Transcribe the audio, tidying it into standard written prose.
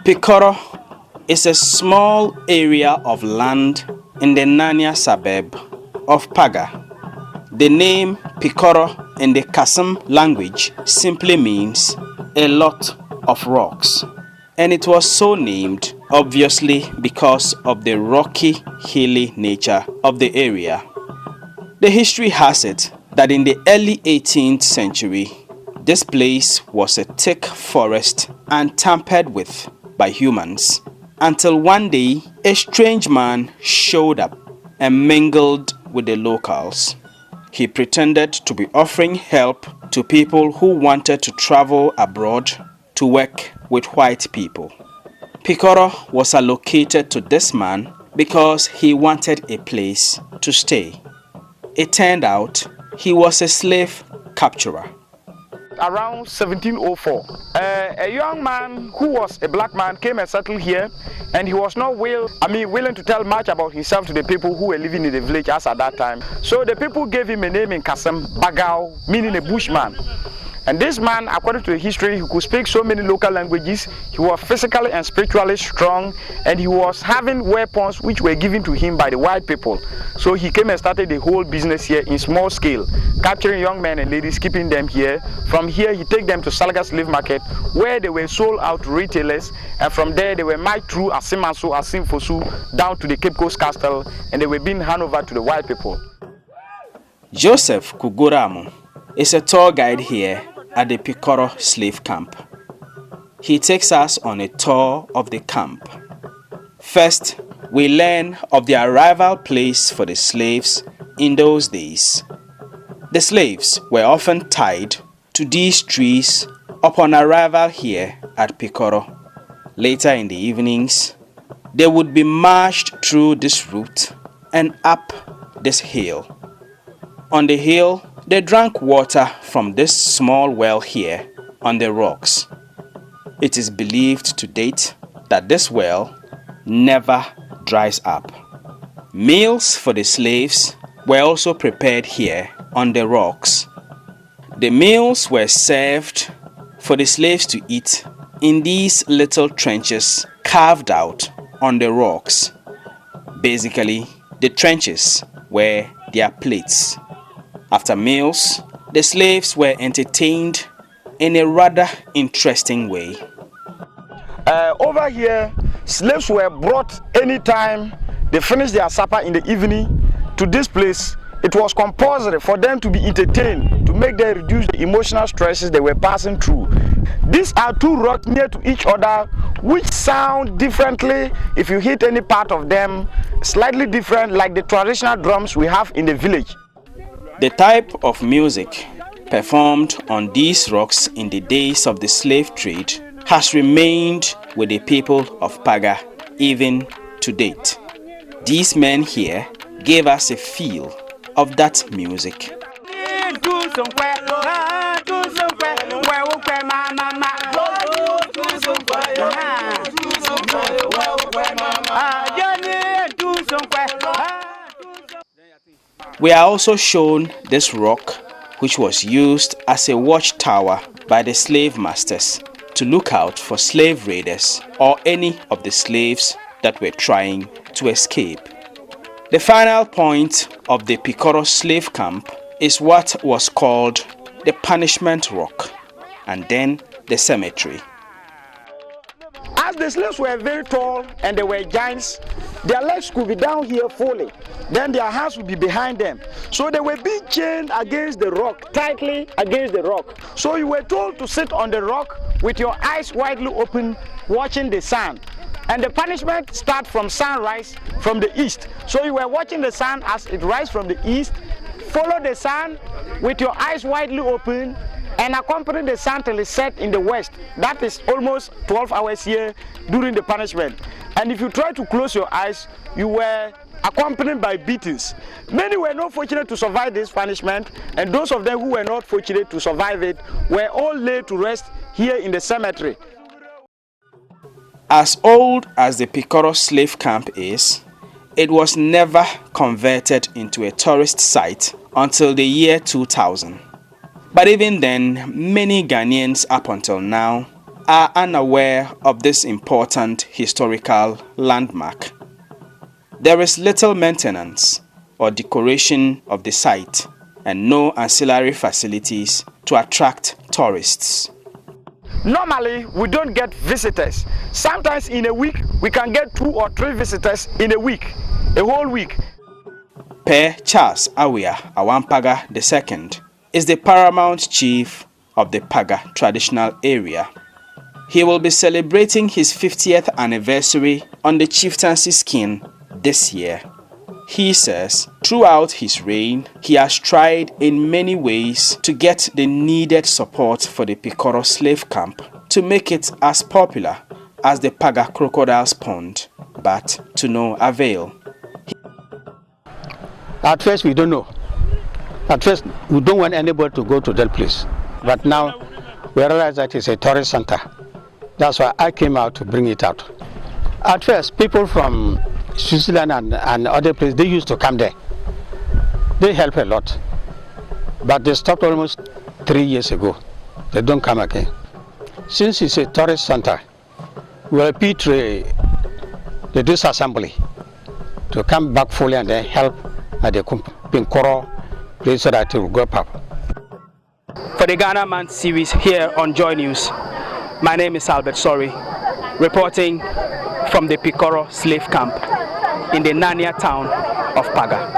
Pikworo is a small area of land in the Nania suburb of Paga. The name Pikworo in the Kasem language simply means a lot of rocks, and it was so named obviously because of the rocky, hilly nature of the area. The history has it that in the early 18th century, this place was a thick forest and tampered with by humans, until one day a strange man showed up and mingled with the locals. He pretended to be offering help to people who wanted to travel abroad to work with white people. Pikworo was allocated to this man because he wanted a place to stay. It turned out he was a slave capturer. Around 1704, a young man who was a black man came and settled here, and he was not willing to tell much about himself to the people who were living in the village as at that time. So the people gave him a name in Kasem, Bagao, meaning a bushman. And this man, according to the history, he could speak so many local languages. He was physically and spiritually strong, and he was having weapons which were given to him by the white people. So he came and started the whole business here in small scale, capturing young men and ladies, keeping them here. From here, he take them to Salaga slave market, where they were sold out to retailers, and from there they were marched through Asimanso, Asimfosu, down to the Cape Coast Castle, and they were being handed over to the white people. Joseph Kugoramu is a tour guide here at the Pikworo slave camp. He takes us on a tour of the camp. First, we learn of the arrival place for the slaves in those days. The slaves were often tied to these trees upon arrival here at Pikworo. Later in the evenings, they would be marched through this route and up this hill. On the hill, they drank water from this small well here on the rocks. It is believed to date that this well never dries up. Meals for the slaves were also prepared here on the rocks. The meals were served for the slaves to eat in these little trenches carved out on the rocks. Basically, the trenches were their plates. After meals, the slaves were entertained in a rather interesting way. Over here, slaves were brought anytime they finished their supper in the evening to this place. It was compulsory for them to be entertained to make them reduce the emotional stresses they were passing through. These are two rocks near to each other which sound differently if you hit any part of them, slightly different like the traditional drums we have in the village. The type of music performed on these rocks in the days of the slave trade has remained with the people of Paga even to date. These men here gave us a feel of that music. We are also shown this rock, which was used as a watchtower by the slave masters to look out for slave raiders or any of the slaves that were trying to escape. The final point of the Pikworo slave camp is what was called the punishment rock, and then the cemetery. As the slaves were very tall and they were giants, their legs could be down here fully. Then their hands would be behind them. So they were being chained against the rock, tightly against the rock. So you were told to sit on the rock with your eyes widely open, watching the sun. And the punishment starts from sunrise from the east. So you were watching the sun as it rises from the east. Follow the sun with your eyes widely open and accompany the sun till it set in the west. That is almost 12 hours here during the punishment. And if you try to close your eyes, you were accompanied by beatings. Many were not fortunate to survive this punishment, and those of them who were not fortunate to survive it were all laid to rest here in the cemetery. As old as the Pikworo slave camp is, it was never converted into a tourist site until the year 2000. But even then, many Ghanaians up until now are unaware of this important historical landmark. There is little maintenance or decoration of the site and no ancillary facilities to attract tourists. Normally, we don't get visitors. Sometimes in a week, we can get 2 or 3 visitors in a week, a whole week. Per Charles Awia Awampaga II is the paramount chief of the Paga traditional area. He will be celebrating his 50th anniversary on the chieftaincy scheme this year. He says throughout his reign, he has tried in many ways to get the needed support for the Pikworo slave camp to make it as popular as the Paga crocodile's pond, but to no avail. At first, we don't know. At first, we don't want anybody to go to that place. But now, we realize that it's a tourist center. That's why I came out to bring it out. At first, people from Switzerland and other places, they used to come there. They help a lot. But they stopped almost 3 years ago. They don't come again. Since it's a tourist center, we will repeat the disassembly to come back fully and then help at the Pikworo place so that it will go up. For the Ghana Man series here on Joy News, my name is Albert Sorry, reporting from the Pikworo slave camp in the Nania town of Paga.